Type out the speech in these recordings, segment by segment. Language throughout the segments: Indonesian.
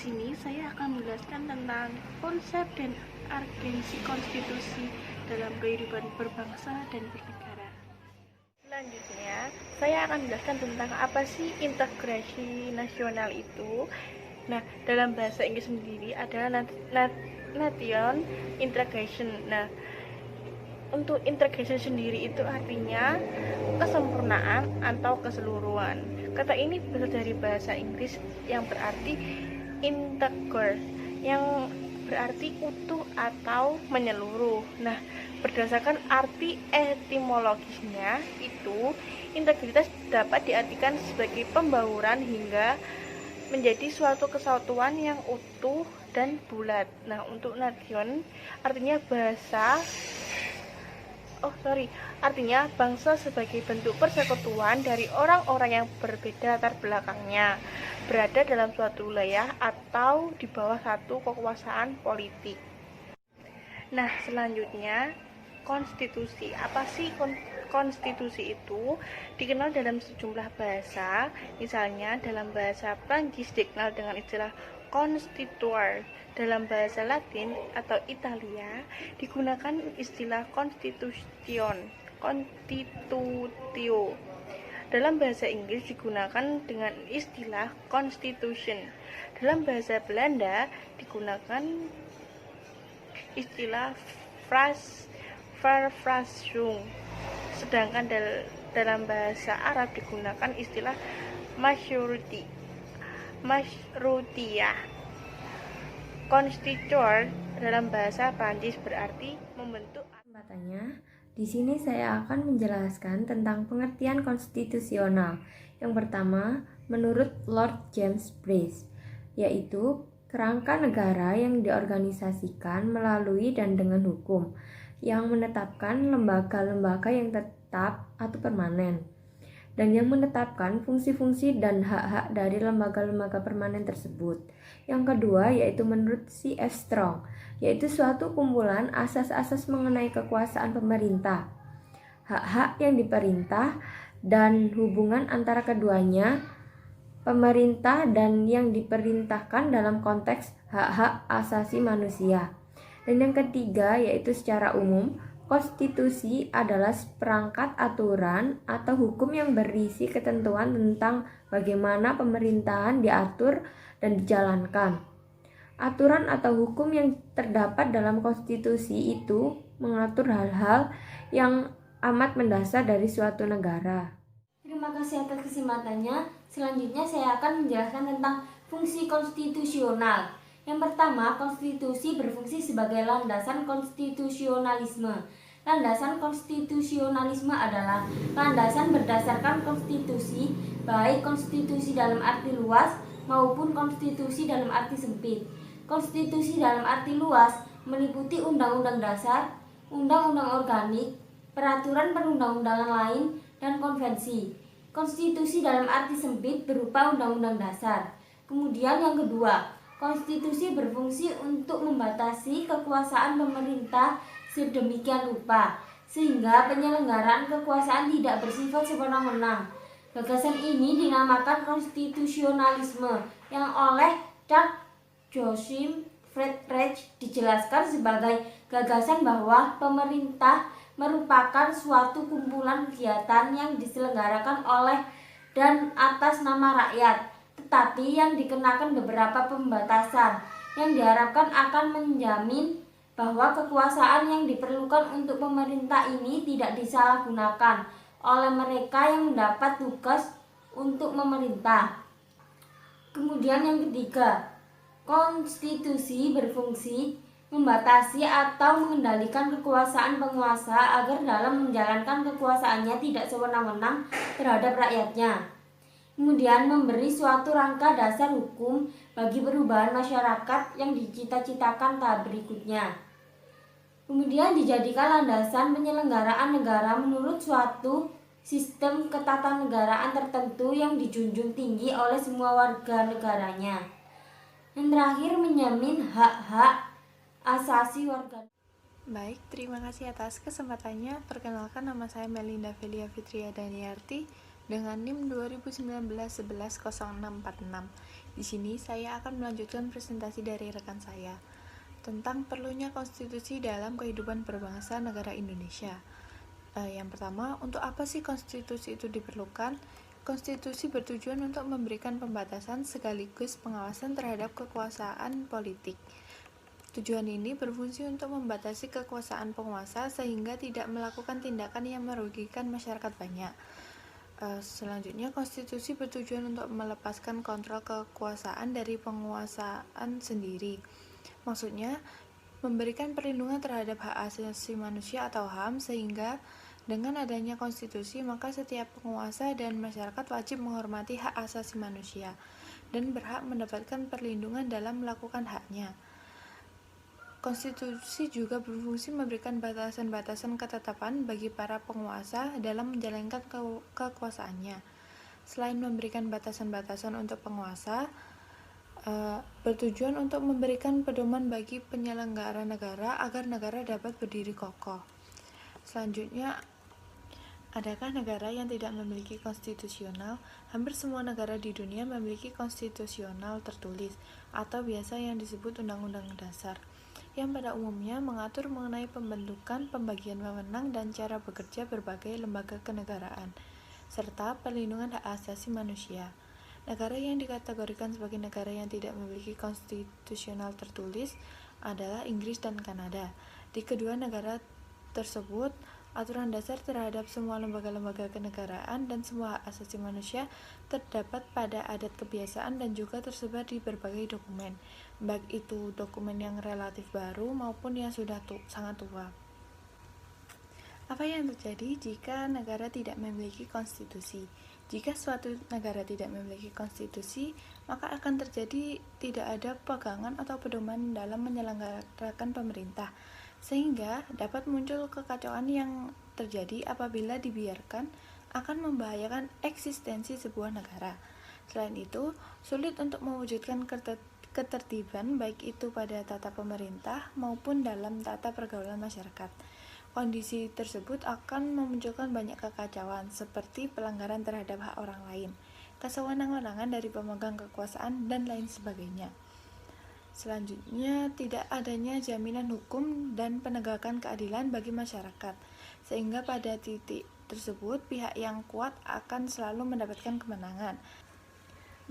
sini saya akan menjelaskan tentang konsep dan agensi konstitusi dalam kehidupan berbangsa dan bernegara. Selanjutnya, saya akan menjelaskan tentang apa sih integrasi nasional itu. Nah, dalam bahasa Inggris sendiri adalah nation integration. Nah, untuk integration sendiri itu artinya kesempurnaan atau keseluruhan. Kata ini berasal dari bahasa Inggris yang berarti integer, yang berarti utuh atau menyeluruh. Nah, berdasarkan arti etimologisnya itu, integritas dapat diartikan sebagai pembauran hingga menjadi suatu kesatuan yang utuh dan bulat. Nah, untuk nation artinya artinya bangsa sebagai bentuk persekutuan dari orang-orang yang berbeda latar belakangnya, berada dalam suatu wilayah atau di bawah satu kekuasaan politik. Nah, selanjutnya konstitusi. Apa sih konstitusi itu? Dikenal dalam sejumlah bahasa, misalnya dalam bahasa Prancis dikenal dengan istilah constituer. Dalam bahasa Latin atau Italia digunakan istilah constitutio. Dalam bahasa Inggris digunakan dengan istilah constitution. Dalam bahasa Belanda digunakan istilah verfassung. Sedangkan dalam bahasa Arab digunakan istilah masyruti. Constituer dalam bahasa Prancis berarti membentuk. Kesempatannya, di sini saya akan menjelaskan tentang pengertian konstitusional. Yang pertama, menurut Lord James Brice, yaitu kerangka negara yang diorganisasikan melalui dan dengan hukum, yang menetapkan lembaga-lembaga yang tetap atau permanen, dan yang menetapkan fungsi-fungsi dan hak-hak dari lembaga-lembaga permanen tersebut. Yang kedua yaitu menurut C.F. Strong, yaitu suatu kumpulan asas-asas mengenai kekuasaan pemerintah, hak-hak yang diperintah, dan hubungan antara keduanya, pemerintah dan yang diperintahkan dalam konteks hak-hak asasi manusia. Dan yang ketiga yaitu secara umum, konstitusi adalah perangkat aturan atau hukum yang berisi ketentuan tentang bagaimana pemerintahan diatur dan dijalankan. Aturan atau hukum yang terdapat dalam konstitusi itu mengatur hal-hal yang amat mendasar dari suatu negara. Terima kasih atas kesempatannya. Selanjutnya saya akan menjelaskan tentang fungsi konstitusional. Yang pertama, konstitusi berfungsi sebagai landasan konstitusionalisme. Landasan konstitusionalisme adalah landasan berdasarkan konstitusi, baik konstitusi dalam arti luas maupun konstitusi dalam arti sempit. Konstitusi dalam arti luas meliputi undang-undang dasar, undang-undang organik, peraturan perundang-undangan lain, dan konvensi. Konstitusi dalam arti sempit berupa undang-undang dasar. Kemudian yang kedua, konstitusi berfungsi untuk membatasi kekuasaan pemerintah sedemikian rupa sehingga penyelenggaraan kekuasaan tidak bersifat sewenang-wenang. Gagasan ini dinamakan konstitusionalisme yang oleh Charles Joseph Friedrich dijelaskan sebagai gagasan bahwa pemerintah merupakan suatu kumpulan kegiatan yang diselenggarakan oleh dan atas nama rakyat, tetapi yang dikenakan beberapa pembatasan yang diharapkan akan menjamin bahwa kekuasaan yang diperlukan untuk pemerintah ini tidak disalahgunakan oleh mereka yang mendapat tugas untuk memerintah. Kemudian yang ketiga, konstitusi berfungsi membatasi atau mengendalikan kekuasaan penguasa agar dalam menjalankan kekuasaannya tidak sewenang-wenang terhadap rakyatnya. Kemudian memberi suatu rangka dasar hukum bagi perubahan masyarakat yang dicita-citakan tahap berikutnya. Kemudian dijadikan landasan penyelenggaraan negara menurut suatu sistem ketatanegaraan tertentu yang dijunjung tinggi oleh semua warga negaranya. Yang terakhir, menjamin hak-hak asasi warga. Baik, terima kasih atas kesempatannya. Perkenalkan, nama saya Melinda Velia Fitria Daniarti dengan NIM 2019-110646. Di sini saya akan melanjutkan presentasi dari rekan saya tentang perlunya konstitusi dalam kehidupan berbangsa negara Indonesia. Yang pertama, untuk apa sih konstitusi itu diperlukan? Konstitusi bertujuan untuk memberikan pembatasan sekaligus pengawasan terhadap kekuasaan politik. Tujuan ini berfungsi untuk membatasi kekuasaan penguasa sehingga tidak melakukan tindakan yang merugikan masyarakat banyak. Selanjutnya, konstitusi bertujuan untuk melepaskan kontrol kekuasaan dari penguasaan sendiri. Maksudnya, memberikan perlindungan terhadap hak asasi manusia atau HAM, sehingga dengan adanya konstitusi, maka setiap penguasa dan masyarakat wajib menghormati hak asasi manusia dan berhak mendapatkan perlindungan dalam melakukan haknya. Konstitusi juga berfungsi memberikan batasan-batasan ketetapan bagi para penguasa dalam menjalankan kekuasaannya. Selain memberikan batasan-batasan untuk penguasa, bertujuan untuk memberikan pedoman bagi penyelenggara negara agar negara dapat berdiri kokoh. Selanjutnya, adakah negara yang tidak memiliki konstitusional? Hampir semua negara di dunia memiliki konstitusional tertulis, atau biasa yang disebut Undang-Undang Dasar, yang pada umumnya mengatur mengenai pembentukan, pembagian wewenang, dan cara bekerja berbagai lembaga kenegaraan, serta perlindungan hak asasi manusia. Negara yang dikategorikan sebagai negara yang tidak memiliki konstitusional tertulis adalah Inggris dan Kanada. Di kedua negara tersebut, aturan dasar terhadap semua lembaga-lembaga kenegaraan dan semua hak asasi manusia terdapat pada adat kebiasaan dan juga tersebar di berbagai dokumen, baik itu dokumen yang relatif baru maupun yang sudah sangat tua. Apa yang terjadi jika negara tidak memiliki konstitusi? Jika suatu negara tidak memiliki konstitusi, maka akan terjadi tidak ada pegangan atau pedoman dalam menyelenggarakan pemerintah, sehingga dapat muncul kekacauan yang terjadi apabila dibiarkan akan membahayakan eksistensi sebuah negara. Selain itu, sulit untuk mewujudkan ketertiban baik itu pada tata pemerintah maupun dalam tata pergaulan masyarakat. Kondisi tersebut akan memunculkan banyak kekacauan seperti pelanggaran terhadap hak orang lain, kesewenang-wenangan dari pemegang kekuasaan, dan lain sebagainya. Selanjutnya, tidak adanya jaminan hukum dan penegakan keadilan bagi masyarakat, sehingga pada titik tersebut pihak yang kuat akan selalu mendapatkan kemenangan.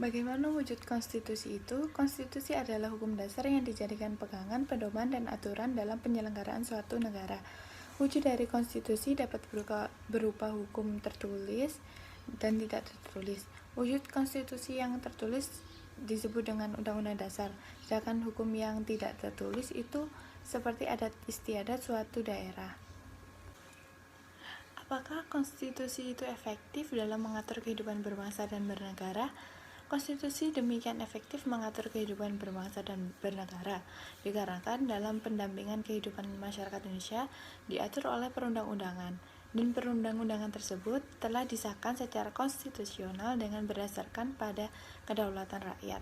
Bagaimana wujud konstitusi itu? Konstitusi adalah hukum dasar yang dijadikan pegangan, pedoman, dan aturan dalam penyelenggaraan suatu negara. Wujud dari konstitusi dapat berupa hukum tertulis dan tidak tertulis. Wujud konstitusi yang tertulis disebut dengan Undang-Undang Dasar, sedangkan hukum yang tidak tertulis itu seperti adat istiadat suatu daerah. Apakah konstitusi itu efektif dalam mengatur kehidupan berbangsa dan bernegara? Konstitusi demikian efektif mengatur kehidupan berbangsa dan bernegara, dikarenakan dalam pendampingan kehidupan masyarakat Indonesia diatur oleh perundang-undangan, dan perundang-undangan tersebut telah disahkan secara konstitusional dengan berdasarkan pada kedaulatan rakyat,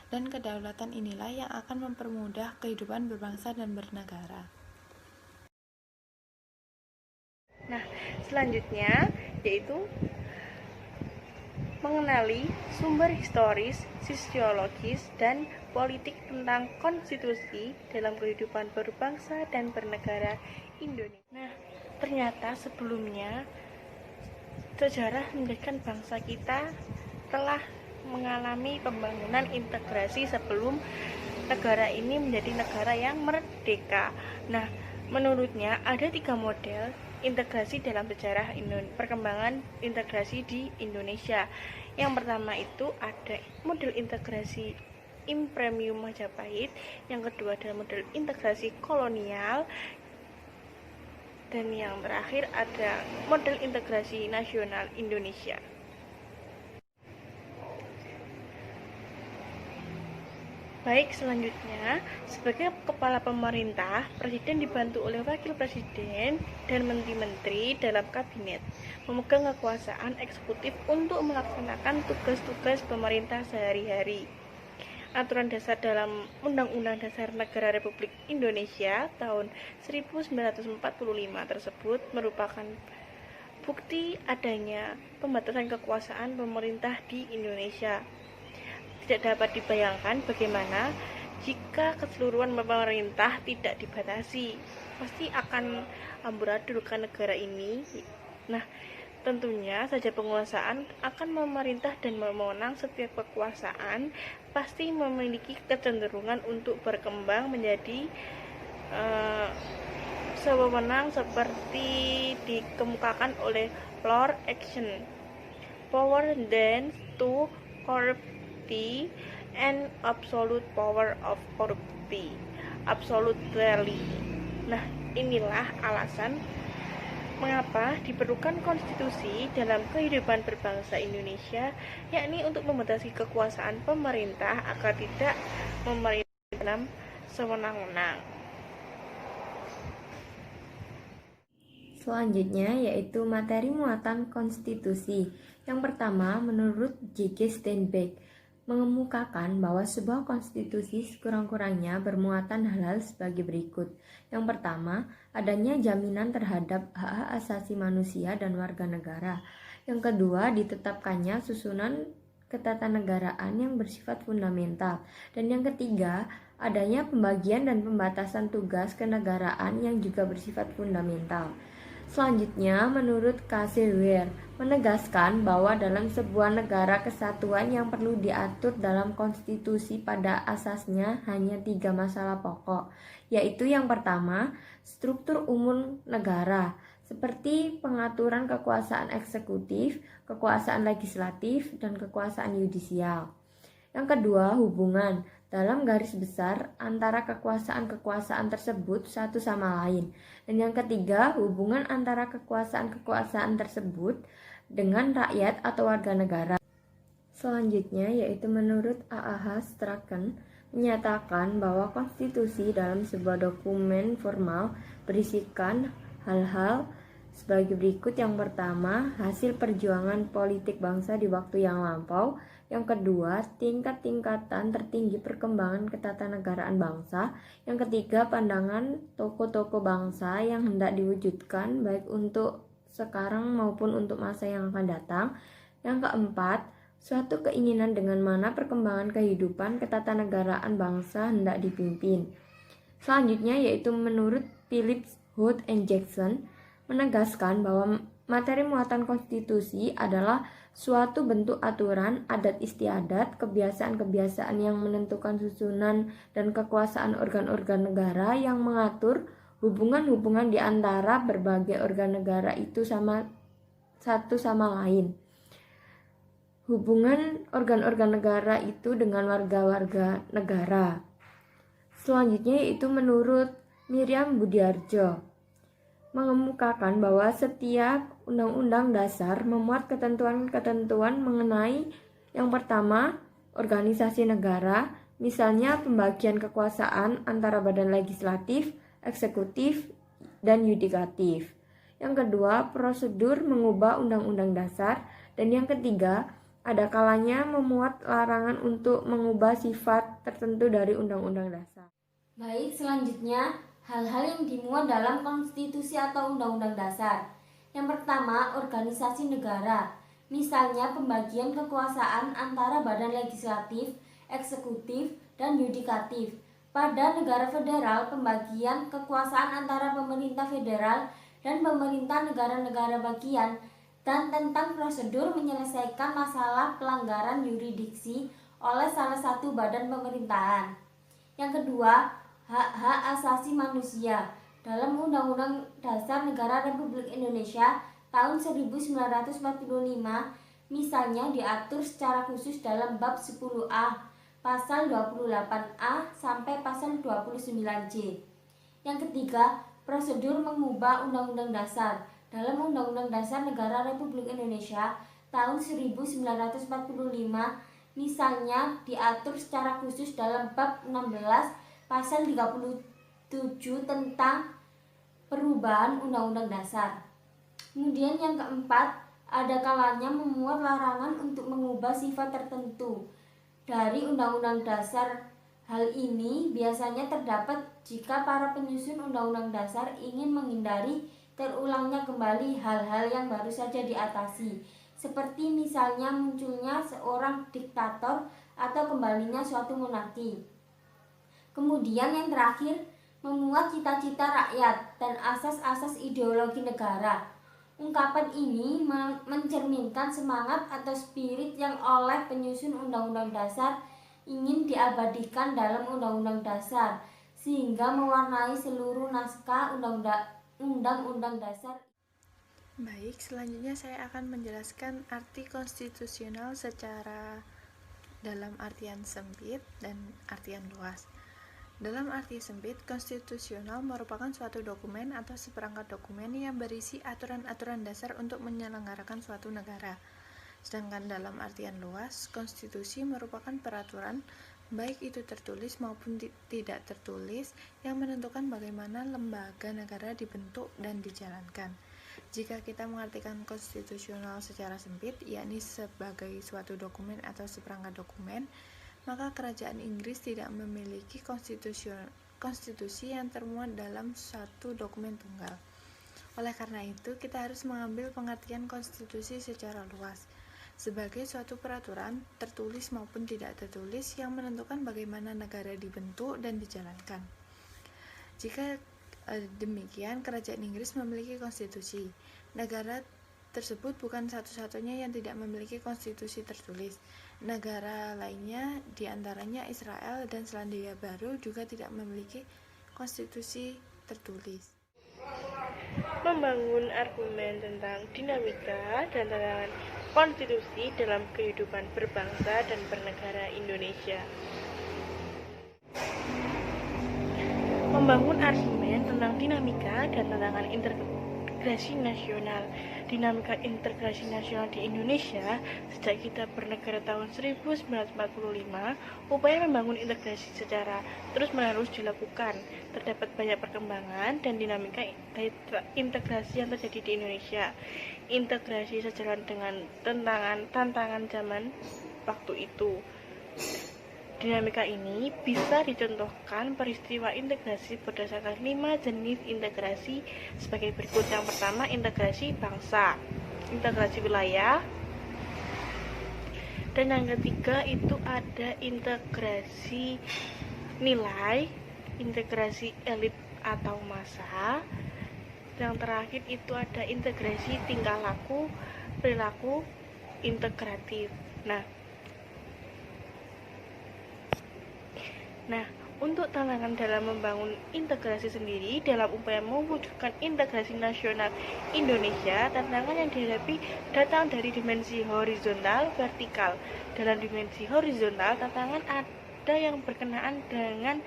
dan kedaulatan inilah yang akan mempermudah kehidupan berbangsa dan bernegara. Nah, selanjutnya yaitu mengenali sumber historis, sosiologis, dan politik tentang konstitusi dalam kehidupan berbangsa dan bernegara Indonesia. Nah, ternyata sebelumnya sejarah menjadikan bangsa kita telah mengalami pembangunan integrasi sebelum negara ini menjadi negara yang merdeka. Nah, menurutnya ada 3 model integrasi dalam sejarah perkembangan integrasi di Indonesia. Yang pertama itu ada model integrasi Impremium Majapahit, yang kedua adalah model integrasi kolonial, dan yang terakhir ada model integrasi nasional Indonesia. Baik, selanjutnya, sebagai kepala pemerintah, presiden dibantu oleh wakil presiden dan menteri-menteri dalam kabinet, memegang kekuasaan eksekutif untuk melaksanakan tugas-tugas pemerintah sehari-hari. Aturan dasar dalam Undang-Undang Dasar Negara Republik Indonesia tahun 1945 tersebut merupakan bukti adanya pembatasan kekuasaan pemerintah di Indonesia. Tidak dapat dibayangkan bagaimana jika keseluruhan pemerintah tidak dibatasi. Pasti akan amburadul kan negara ini. Nah, tentunya saja penguasaan akan memerintah dan mewenang. Setiap kekuasaan pasti memiliki kecenderungan untuk berkembang menjadi sewenang seperti dikemukakan oleh Lord Action. Power tends to corrupti and absolute power of corrupti absolutely. Nah, inilah alasan mengapa diperlukan konstitusi dalam kehidupan berbangsa Indonesia, yakni untuk membatasi kekuasaan pemerintah agar tidak memerintah dalam sewenang-wenang. Selanjutnya yaitu materi muatan konstitusi. Yang pertama, menurut J.G. Steinbeck, mengemukakan bahwa sebuah konstitusi sekurang-kurangnya bermuatan hal-hal sebagai berikut. Yang pertama, adanya jaminan terhadap hak asasi manusia dan warga negara. Yang kedua, ditetapkannya susunan ketatanegaraan yang bersifat fundamental. Dan yang ketiga, adanya pembagian dan pembatasan tugas kenegaraan yang juga bersifat fundamental. Selanjutnya, menurut K.C. Weir, menegaskan bahwa dalam sebuah negara kesatuan yang perlu diatur dalam konstitusi pada asasnya hanya 3 masalah pokok, yaitu yang pertama, struktur umum negara, seperti pengaturan kekuasaan eksekutif, kekuasaan legislatif, dan kekuasaan yudisial. Yang kedua, hubungan dalam garis besar antara kekuasaan-kekuasaan tersebut satu sama lain. Dan yang ketiga, hubungan antara kekuasaan-kekuasaan tersebut dengan rakyat atau warga negara. Selanjutnya yaitu menurut A.H. Strachan menyatakan bahwa konstitusi dalam sebuah dokumen formal berisikan hal-hal sebagai berikut. Yang pertama, hasil perjuangan politik bangsa di waktu yang lampau. Yang kedua, tingkat-tingkatan tertinggi perkembangan ketatanegaraan bangsa. Yang ketiga, pandangan tokoh-tokoh bangsa yang hendak diwujudkan baik untuk sekarang maupun untuk masa yang akan datang. Yang keempat, suatu keinginan dengan mana perkembangan kehidupan ketatanegaraan bangsa hendak dipimpin. Selanjutnya yaitu menurut Phillips, Hood, and Jackson menegaskan bahwa materi muatan konstitusi adalah suatu bentuk aturan, adat istiadat, kebiasaan-kebiasaan yang menentukan susunan dan kekuasaan organ-organ negara yang mengatur hubungan-hubungan di antara berbagai organ negara itu satu sama lain. Hubungan organ-organ negara itu dengan warga-warga negara. Selanjutnya yaitu menurut Miriam Budiarjo mengemukakan bahwa setiap undang-undang dasar memuat ketentuan-ketentuan mengenai yang pertama, organisasi negara, misalnya pembagian kekuasaan antara badan legislatif, eksekutif, dan yudikatif. Yang kedua, prosedur mengubah undang-undang dasar. Dan yang ketiga, ada kalanya memuat larangan untuk mengubah sifat tertentu dari undang-undang dasar. Baik, selanjutnya hal-hal yang dimuat dalam konstitusi atau undang-undang dasar. Yang pertama, organisasi negara. Misalnya pembagian kekuasaan antara badan legislatif, eksekutif, dan yudikatif. Pada negara federal, pembagian kekuasaan antara pemerintah federal dan pemerintah negara-negara bagian, dan tentang prosedur menyelesaikan masalah pelanggaran yurisdiksi oleh salah satu badan pemerintahan. Yang kedua, hak-hak asasi manusia. Dalam Undang-Undang Dasar Negara Republik Indonesia tahun 1945, misalnya diatur secara khusus dalam bab 10A, pasal 28A sampai pasal 29C. Yang ketiga, prosedur mengubah Undang-Undang Dasar. Dalam Undang-Undang Dasar Negara Republik Indonesia tahun 1945, misalnya diatur secara khusus dalam bab 16 pasal 37 tentang perubahan Undang-Undang Dasar. Kemudian yang keempat, ada kalanya memuat larangan untuk mengubah sifat tertentu dari Undang-Undang Dasar. Hal ini biasanya terdapat jika para penyusun Undang-Undang Dasar ingin menghindari terulangnya kembali hal-hal yang baru saja diatasi, seperti misalnya munculnya seorang diktator atau kembalinya suatu monarki. Kemudian yang terakhir, memuat cita-cita rakyat dan asas-asas ideologi negara. Ungkapan ini mencerminkan semangat atau spirit yang oleh penyusun Undang-Undang Dasar ingin diabadikan dalam Undang-Undang Dasar, sehingga mewarnai seluruh naskah Undang-Undang Dasar. Baik, selanjutnya saya akan menjelaskan arti konstitusional secara dalam artian sempit dan artian luas. Dalam arti sempit, konstitusional merupakan suatu dokumen atau seperangkat dokumen yang berisi aturan-aturan dasar untuk menyelenggarakan suatu negara. Sedangkan dalam artian luas, konstitusi merupakan peraturan, baik itu tertulis maupun tidak tertulis, yang menentukan bagaimana lembaga negara dibentuk dan dijalankan. Jika kita mengartikan konstitusional secara sempit, yakni sebagai suatu dokumen atau seperangkat dokumen, maka kerajaan Inggris tidak memiliki konstitusi yang termuat dalam satu dokumen tunggal. Oleh karena itu, kita harus mengambil pengertian konstitusi secara luas, sebagai suatu peraturan, tertulis maupun tidak tertulis, yang menentukan bagaimana negara dibentuk dan dijalankan. Jika demikian, kerajaan Inggris memiliki konstitusi. Negara tersebut bukan satu-satunya yang tidak memiliki konstitusi tertulis. Negara lainnya, diantaranya Israel dan Selandia Baru, juga tidak memiliki konstitusi tertulis. Membangun argumen tentang dinamika dan tantangan konstitusi dalam kehidupan berbangsa dan bernegara Indonesia. Membangun argumen tentang dinamika dan tantangan integrasi nasional. Dinamika integrasi nasional di Indonesia sejak kita bernegara tahun 1945, upaya membangun integrasi secara terus-menerus dilakukan. Terdapat banyak perkembangan dan dinamika integrasi yang terjadi di Indonesia. Integrasi sejalan dengan tantangan zaman waktu itu. Dinamika ini bisa dicontohkan peristiwa integrasi berdasarkan 5 jenis integrasi sebagai berikut. Yang pertama, integrasi bangsa, integrasi wilayah, dan yang ketiga itu ada integrasi nilai, integrasi elit atau massa. Yang terakhir itu ada integrasi tingkah laku, perilaku integratif. Nah, untuk tantangan dalam membangun integrasi sendiri dalam upaya mewujudkan integrasi nasional Indonesia, tantangan yang dihadapi datang dari dimensi horizontal, vertikal. Dalam dimensi horizontal, tantangan ada yang berkenaan dengan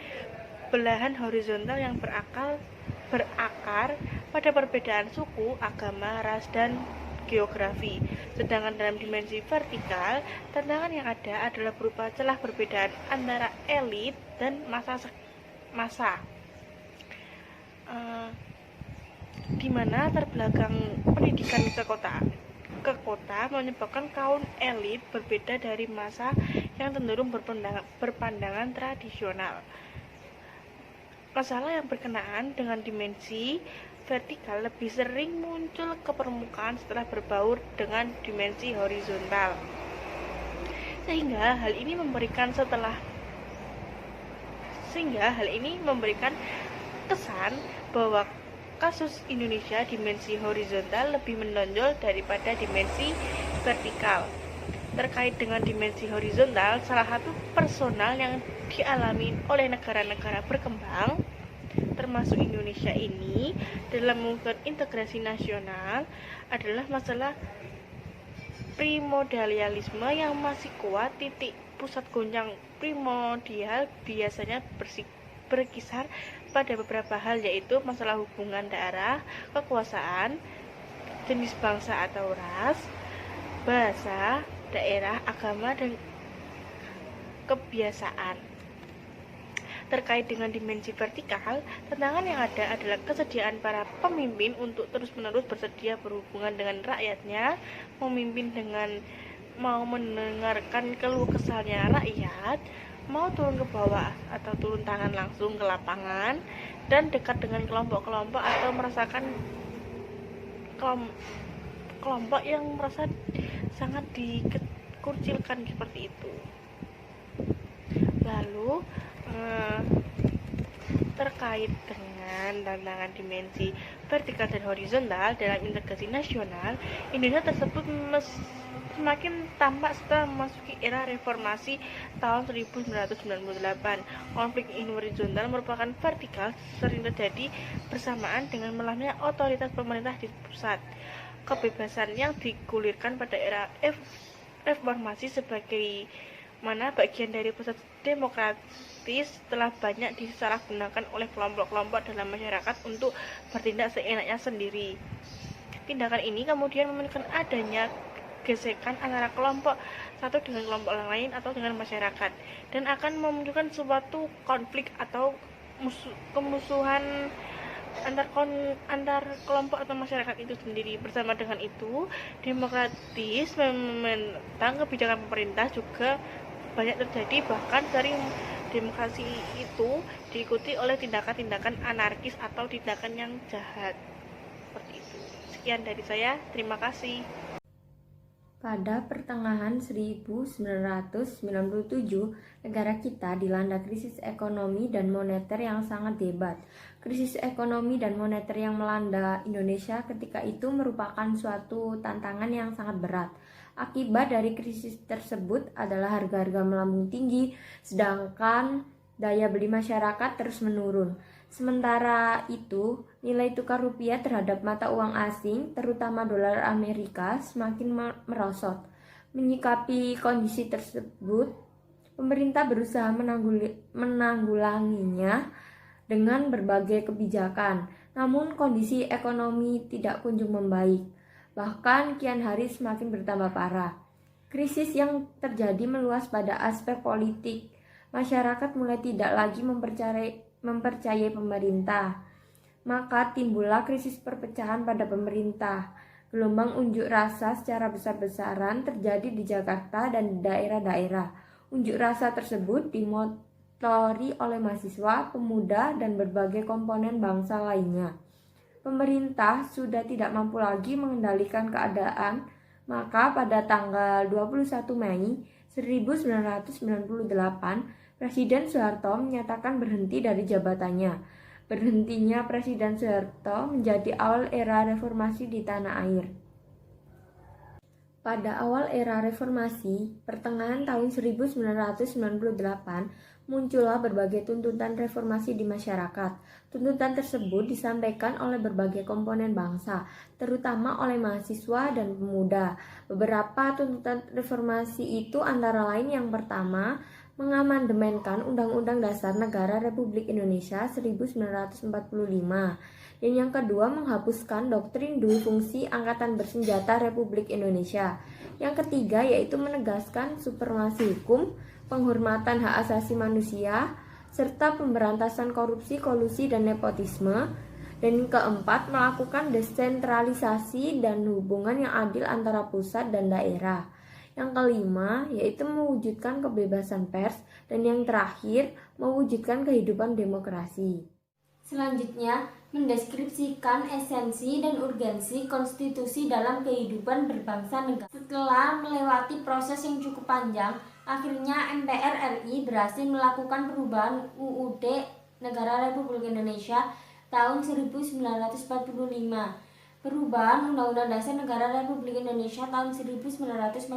belahan horizontal yang berakar pada perbedaan suku, agama, ras, dan geografi. Sedangkan dalam dimensi vertikal, tantangan yang ada adalah berupa celah perbedaan antara elit dan massa, di mana terbelakang pendidikan ke kota menyebabkan kaum elit berbeda dari massa yang cenderung berpandangan tradisional. Masalah yang berkenaan dengan dimensi vertikal lebih sering muncul ke permukaan setelah berbaur dengan dimensi horizontal, sehingga hal ini memberikan kesan bahwa kasus Indonesia dimensi horizontal lebih menonjol daripada dimensi vertikal. Terkait dengan dimensi horizontal, salah satu personal yang dialami oleh negara-negara berkembang termasuk Indonesia ini dalam mewujudkan integrasi nasional adalah masalah primordialisme yang masih kuat. Titik pusat goncang primordial biasanya berkisar pada beberapa hal, yaitu masalah hubungan daerah, kekuasaan, jenis bangsa atau ras, bahasa, daerah, agama, dan kebiasaan. Terkait dengan dimensi vertikal, tantangan yang ada adalah kesediaan para pemimpin untuk terus-menerus bersedia berhubungan dengan rakyatnya, memimpin dengan mau mendengarkan keluh kesahnya rakyat, mau turun ke bawah atau turun tangan langsung ke lapangan, dan dekat dengan kelompok-kelompok atau merasakan kelompok yang merasa sangat dikucilkan seperti itu. Lalu terkait dengan tantangan dimensi vertikal dan horizontal dalam integrasi nasional, Indonesia tersebut semakin tampak setelah memasuki era reformasi tahun 1998. Konflik horizontal merupakan vertikal sering terjadi bersamaan dengan melamanya otoritas pemerintah di pusat. Kebebasan yang digulirkan pada era reformasi sebagai mana bagian dari proses demokratis telah banyak disalahgunakan oleh kelompok-kelompok dalam masyarakat untuk bertindak seenaknya sendiri. Tindakan ini kemudian memunculkan adanya gesekan antara kelompok satu dengan kelompok lain atau dengan masyarakat, dan akan memunculkan suatu konflik atau kemusuhan antar kelompok atau masyarakat itu sendiri. Bersama dengan itu, demokratis menentang kebijakan pemerintah juga banyak terjadi, bahkan sering demokrasi itu diikuti oleh tindakan-tindakan anarkis atau tindakan yang jahat seperti itu. Sekian dari saya, terima kasih. Pada pertengahan 1997, negara kita dilanda krisis ekonomi dan moneter yang sangat hebat. Krisis ekonomi dan moneter yang melanda Indonesia ketika itu merupakan suatu tantangan yang sangat berat. Akibat dari krisis tersebut adalah harga-harga melambung tinggi, sedangkan daya beli masyarakat terus menurun. Sementara itu, nilai tukar rupiah terhadap mata uang asing, terutama dolar Amerika, semakin merosot. Menyikapi kondisi tersebut, pemerintah berusaha menanggulanginya dengan berbagai kebijakan. Namun kondisi ekonomi tidak kunjung membaik. Bahkan kian hari semakin bertambah parah. Krisis yang terjadi meluas pada aspek politik. Masyarakat mulai tidak lagi mempercayai pemerintah. Maka timbullah krisis perpecahan pada pemerintah. Gelombang unjuk rasa secara besar-besaran terjadi di Jakarta dan di daerah-daerah. Unjuk rasa tersebut dimotori oleh mahasiswa, pemuda, dan berbagai komponen bangsa lainnya. Pemerintah sudah tidak mampu lagi mengendalikan keadaan, maka pada tanggal 21 Mei 1998, Presiden Soeharto menyatakan berhenti dari jabatannya. Berhentinya Presiden Soeharto menjadi awal era reformasi di tanah air. Pada awal era reformasi, pertengahan tahun 1998, muncullah berbagai tuntutan reformasi di masyarakat. Tuntutan tersebut disampaikan oleh berbagai komponen bangsa, terutama oleh mahasiswa dan pemuda. Beberapa tuntutan reformasi itu antara lain yang pertama, mengamandemenkan Undang-Undang Dasar Negara Republik Indonesia 1945. Dan yang kedua, menghapuskan doktrin dui fungsi Angkatan Bersenjata Republik Indonesia. Yang ketiga, yaitu menegaskan supremasi hukum, penghormatan hak asasi manusia, serta pemberantasan korupsi, kolusi, dan nepotisme. Dan yang keempat, melakukan desentralisasi dan hubungan yang adil antara pusat dan daerah. Yang kelima, yaitu mewujudkan kebebasan pers. Dan yang terakhir, mewujudkan kehidupan demokrasi. Selanjutnya, mendeskripsikan esensi dan urgensi konstitusi dalam kehidupan berbangsa negara. Setelah melewati proses yang cukup panjang, akhirnya MPR RI berhasil melakukan perubahan UUD Negara Republik Indonesia tahun 1945. Perubahan Undang-Undang Dasar Negara Republik Indonesia tahun 1945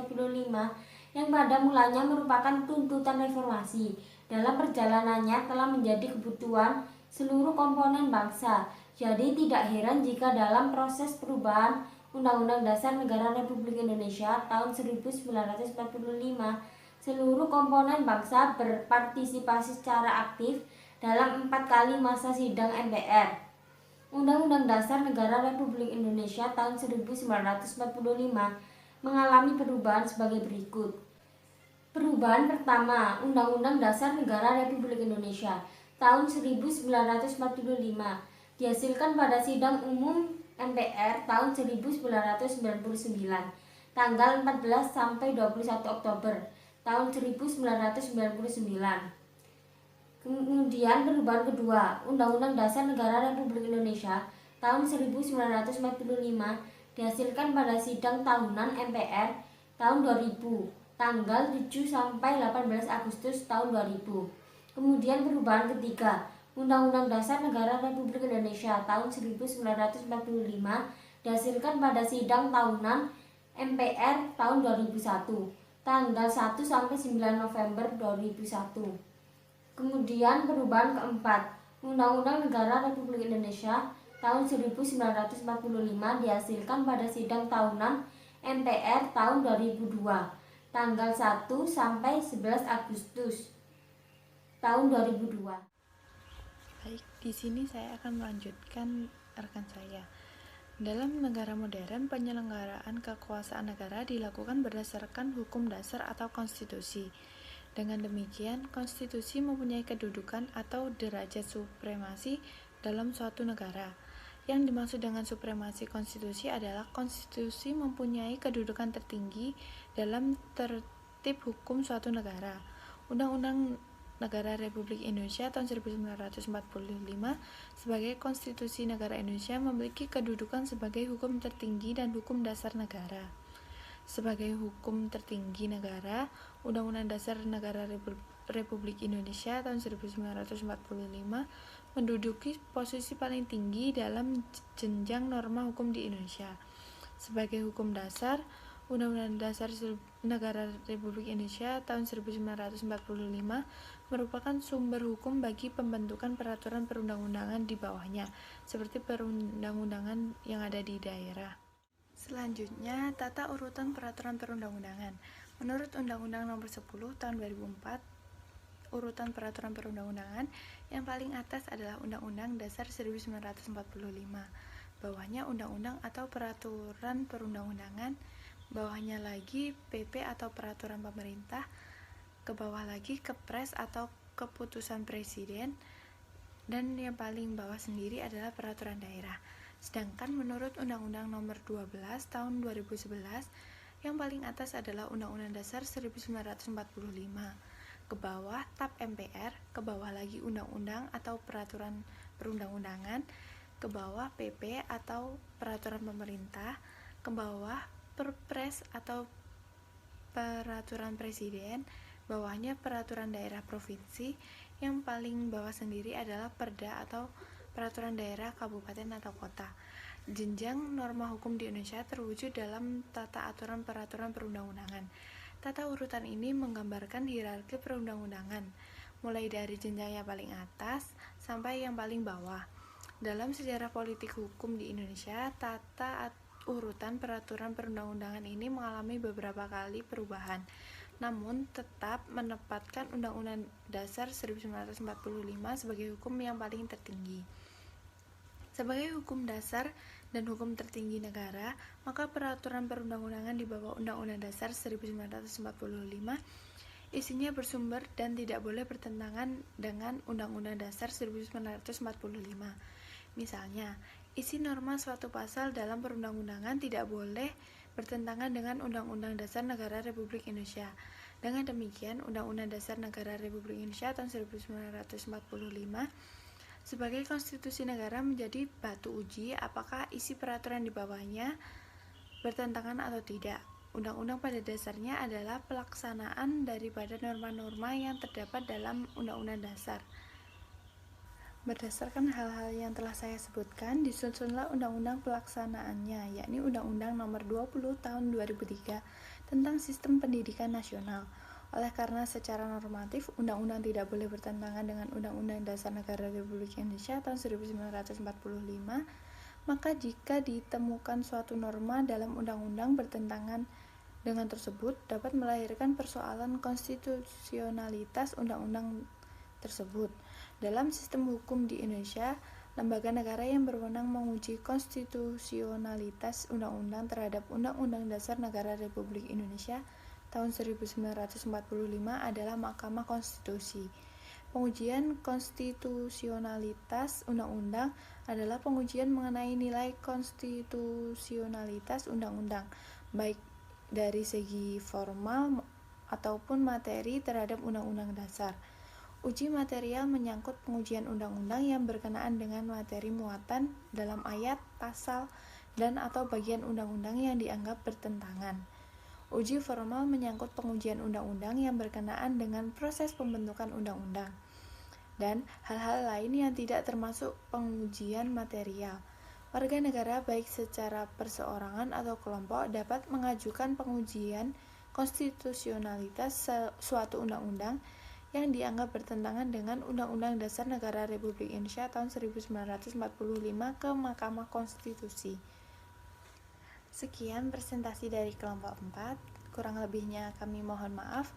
yang pada mulanya merupakan tuntutan reformasi. Dalam perjalanannya telah menjadi kebutuhan seluruh komponen bangsa. Jadi tidak heran jika dalam proses perubahan Undang-Undang Dasar Negara Republik Indonesia tahun 1945, seluruh komponen bangsa berpartisipasi secara aktif dalam 4 kali masa sidang MPR. Undang-Undang Dasar Negara Republik Indonesia tahun 1945 mengalami perubahan sebagai berikut. Perubahan pertama, Undang-Undang Dasar Negara Republik Indonesia tahun 1945 dihasilkan pada sidang umum MPR tahun 1999 tanggal 14 sampai 21 Oktober tahun 1999. Kemudian perubahan kedua, Undang-Undang Dasar Negara Republik Indonesia tahun 1945 dihasilkan pada sidang tahunan MPR tahun 2000 tanggal 7 sampai 18 Agustus tahun 2000. Kemudian perubahan ketiga, Undang-Undang Dasar Negara Republik Indonesia tahun 1945 dihasilkan pada sidang tahunan MPR tahun 2001 tanggal 1 sampai 9 November 2001. Kemudian perubahan keempat, Undang-Undang Negara Republik Indonesia tahun 1945 dihasilkan pada sidang tahunan MPR tahun 2002 tanggal 1 sampai 11 Agustus tahun 2002. Baik, di sini saya akan melanjutkan rekan saya. Dalam negara modern, penyelenggaraan kekuasaan negara dilakukan berdasarkan hukum dasar atau konstitusi. Dengan demikian, konstitusi mempunyai kedudukan atau derajat supremasi dalam suatu negara. Yang dimaksud dengan supremasi konstitusi adalah konstitusi mempunyai kedudukan tertinggi dalam tertib hukum suatu negara. Undang-Undang Negara Republik Indonesia tahun 1945 sebagai konstitusi negara Indonesia memiliki kedudukan sebagai hukum tertinggi dan hukum dasar negara. Sebagai hukum tertinggi negara, Undang-Undang Dasar Negara Republik Indonesia tahun 1945 menduduki posisi paling tinggi dalam jenjang norma hukum di Indonesia. Sebagai hukum dasar, Undang-Undang Dasar Negara Republik Indonesia tahun 1945 merupakan sumber hukum bagi pembentukan peraturan perundang-undangan di bawahnya, seperti perundang-undangan yang ada di daerah. Selanjutnya, tata urutan peraturan perundang-undangan. Menurut Undang-Undang Nomor 10 Tahun 2004, urutan peraturan perundang-undangan yang paling atas adalah Undang-Undang Dasar 1945. Bawahnya Undang-Undang atau Peraturan Perundang-undangan, bawahnya lagi PP atau Peraturan Pemerintah, ke bawah lagi Kepres atau Keputusan Presiden, dan yang paling bawah sendiri adalah Peraturan Daerah. Sedangkan menurut Undang-Undang Nomor 12 Tahun 2011, yang paling atas adalah Undang-Undang Dasar 1945. Ke bawah TAP MPR, ke bawah lagi Undang-Undang atau Peraturan Perundang-undangan, ke bawah PP atau Peraturan Pemerintah, ke bawah Perpres atau Peraturan Presiden, bawahnya Peraturan Daerah Provinsi, yang paling bawah sendiri adalah Perda atau Peraturan Daerah Kabupaten atau Kota. Jenjang norma hukum di Indonesia terwujud dalam tata aturan peraturan perundang-undangan. Tata urutan ini menggambarkan hierarki perundang-undangan, mulai dari jenjang yang paling atas sampai yang paling bawah. Dalam sejarah politik hukum di Indonesia, tata urutan peraturan perundang-undangan ini mengalami beberapa kali perubahan, namun tetap menempatkan Undang-Undang Dasar 1945 sebagai hukum yang paling tertinggi. Sebagai hukum dasar dan hukum tertinggi negara, maka peraturan perundang-undangan di bawah Undang-Undang Dasar 1945 isinya bersumber dan tidak boleh bertentangan dengan Undang-Undang Dasar 1945. Misalnya, isi norma suatu pasal dalam perundang-undangan tidak boleh bertentangan dengan Undang-Undang Dasar Negara Republik Indonesia. Dengan demikian, Undang-Undang Dasar Negara Republik Indonesia tahun 1945 sebagai konstitusi negara menjadi batu uji apakah isi peraturan di bawahnya bertentangan atau tidak. Undang-undang pada dasarnya adalah pelaksanaan daripada norma-norma yang terdapat dalam Undang-Undang Dasar. Berdasarkan hal-hal yang telah saya sebutkan, disusunlah undang-undang pelaksanaannya, yakni Undang-Undang Nomor 20 Tahun 2003 tentang Sistem Pendidikan Nasional. Oleh karena secara normatif, undang-undang tidak boleh bertentangan dengan Undang-Undang Dasar Negara Republik Indonesia tahun 1945, maka jika ditemukan suatu norma dalam undang-undang bertentangan dengan tersebut, dapat melahirkan persoalan konstitusionalitas undang-undang tersebut. Dalam sistem hukum di Indonesia, lembaga negara yang berwenang menguji konstitusionalitas undang-undang terhadap Undang-Undang Dasar Negara Republik Indonesia tahun 1945 adalah Mahkamah Konstitusi. Pengujian konstitusionalitas undang-undang adalah pengujian mengenai nilai konstitusionalitas undang-undang, baik dari segi formal ataupun materi terhadap undang-undang dasar. Uji material menyangkut pengujian undang-undang yang berkenaan dengan materi muatan dalam ayat, pasal, dan atau bagian undang-undang yang dianggap bertentangan. Uji formal menyangkut pengujian undang-undang yang berkenaan dengan proses pembentukan undang-undang dan hal-hal lain yang tidak termasuk pengujian material. Warga negara baik secara perseorangan atau kelompok dapat mengajukan pengujian konstitusionalitas suatu undang-undang yang dianggap bertentangan dengan Undang-Undang Dasar Negara Republik Indonesia tahun 1945 ke Mahkamah Konstitusi. Sekian presentasi dari kelompok 4, kurang lebihnya kami mohon maaf.